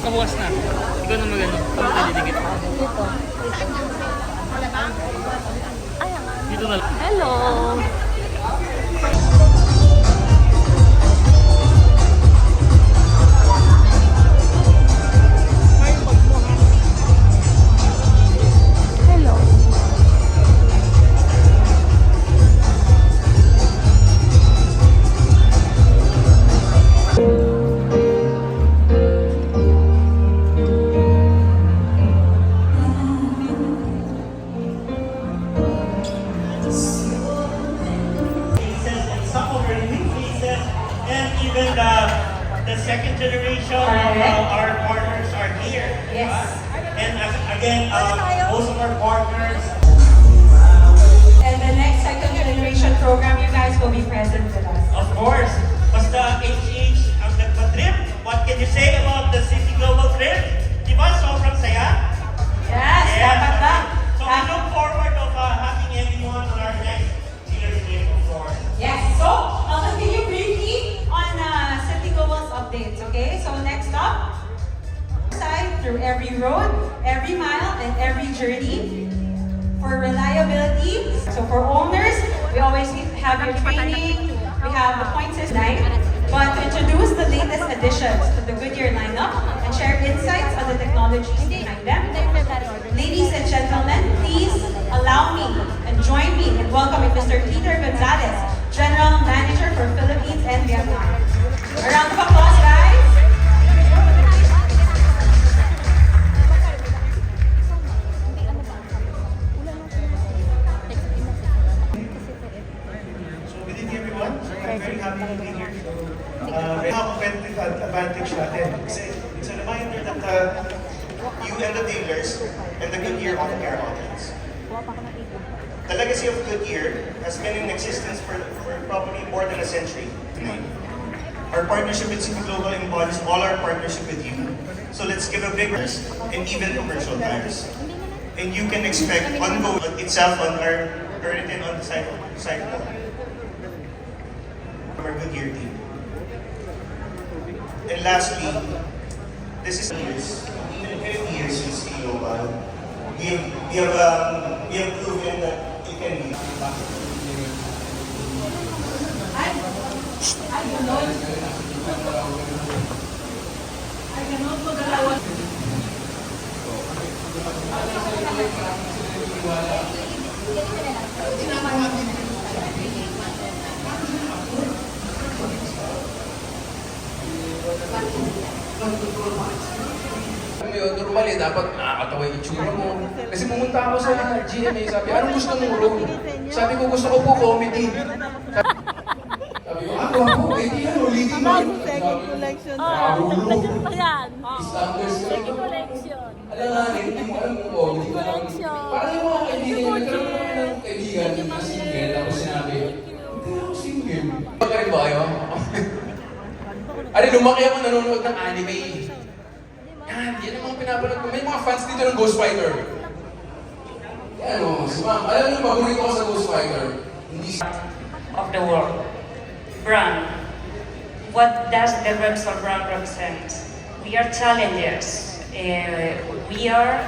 Kabukas na. Ikaw na magano. Didikit. Dito. Dito na lang. Hello! Hello! Even the second generation of our partners are here. Yes. And again, most of our partners. And the next second generation program, you guys will be present with us. Of course. Basta HH ang nagpa-trip. What can you say about the City Global trip? Diba sobrang saya? Yes, dapat lang. So we look forward of having everyone on our next Dealers Trip, of course. Yes, so I'll continue briefly on City Global's updates, okay? So next up, side through every road, every mile, and every journey. For reliability, so for owners, we always have your training, we have the point system, but to introduce the latest additions to the Goodyear lineup and share insights on the technologies behind them. Ladies and gentlemen, please allow me and join me in welcoming Mr. Peter Gonzalez, General Manager for Philippines and Vietnam. A round of applause, guys. Good evening everyone. I'm very happy to be here. May mga competitive advantage natin. Kasi it's a reminder that you and the dealers and the Goodyear on-air audience. The legacy of Goodyear has been in existence for probably more than a century today. Our partnership with City Global embodies all our partnership with you. So let's give a big and even commercial tires. And you can expect ongoing itself on our written on the sidewalk. Our Goodyear team. And lastly, this is years. In 50 years in City Global, we have proven that it can be. Normally, dapat nakakatawa yung itsura mo. Kasi pumunta ako sa GMA, sabi, anong gusto mong role? Sabi ko, gusto ko po comedy. Sabi ko, ako, hindi yan, ulitin mo. Second collection. Nakagulo. Second pa yan. Standards ka. Second collection. Alanganin, hindi mo alam kung comedy ka lang. Parang yung mga kaibigan, nagkaroon naman ng kaibigan na single, tapos sinabi, hindi ako single. Baka rin ba kayo? Ano, lumaki ako nanonood ng anime. Yan ang mga pinapanood ko. May mga fans dito ng Ghost Fighter. Yan o, si ma'am. Alam niyo, paborito ko sa Ghost Fighter. Hindi Of the world. Brand. What does the Repsol brand represent? We are challengers. We are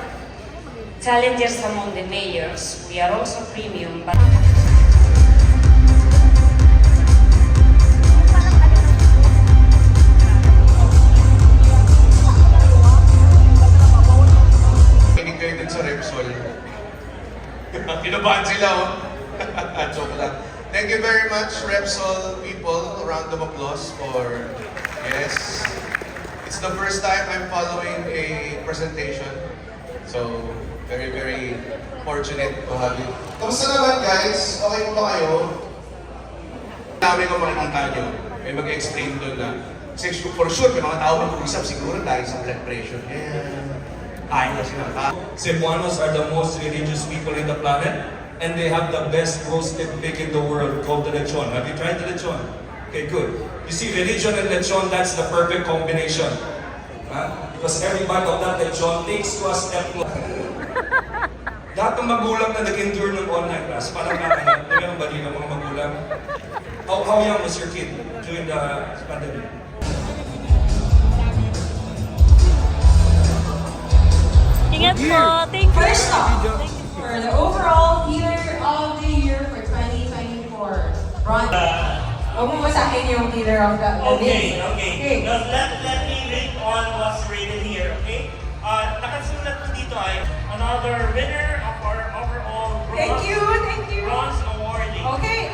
challengers among the majors. We are also premium. But sa Repsol. Kinabahan sila, oh. Joke lang. Thank you very much, Repsol people. A round of applause for... Yes. It's the first time I'm following a presentation. So, very, very fortunate to have you. Kamusta naman, guys? Okay mo ba kayo? Dami ko makikita nyo. May mag-explain doon na. Kasi for sure, may mga tao mag-uusap siguro dahil sa blood pressure. Yeah. Cebuanos are the most religious people in the planet, and they have the best roasted pig in the world called the lechon. Have you tried the lechon? Okay, good. You see, religion and lechon, that's the perfect combination. Because every bite of that lechon takes to a step lahat ng magulang na nag-endure ng online class, parang nakahanap, ang bali ng mga magulang. How young was your kid during the pandemic? Ingat po. Thank you. First off, for the overall Leader of the Year for 2024, Ron. Huwag mo masahin yung Leader of the Okay, Year. okay. Now, let me read on what's written here, okay? Nakasulat po dito ay another winner of our overall Thank you, thank you. bronze awarding. Okay,